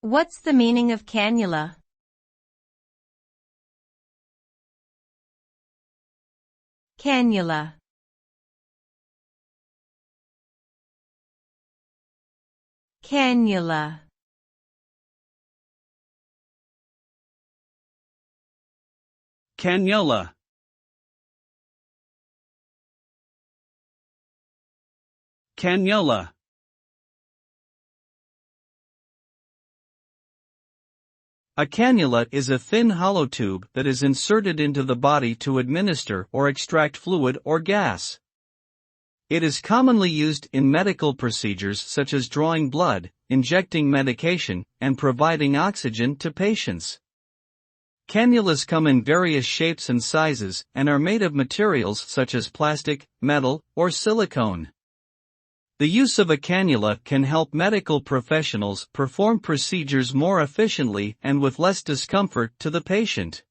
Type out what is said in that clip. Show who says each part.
Speaker 1: What's the meaning of cannula? Cannula. Cannula.
Speaker 2: Cannula. Cannula. A cannula is a thin hollow tube that is inserted into the body to administer or extract fluid or gas. It is commonly used in medical procedures such as drawing blood, injecting medication, and providing oxygen to patients. Cannulas come in various shapes and sizes and are made of materials such as plastic, metal, or silicone. The use of a cannula can help medical professionals perform procedures more efficiently and with less discomfort to the patient.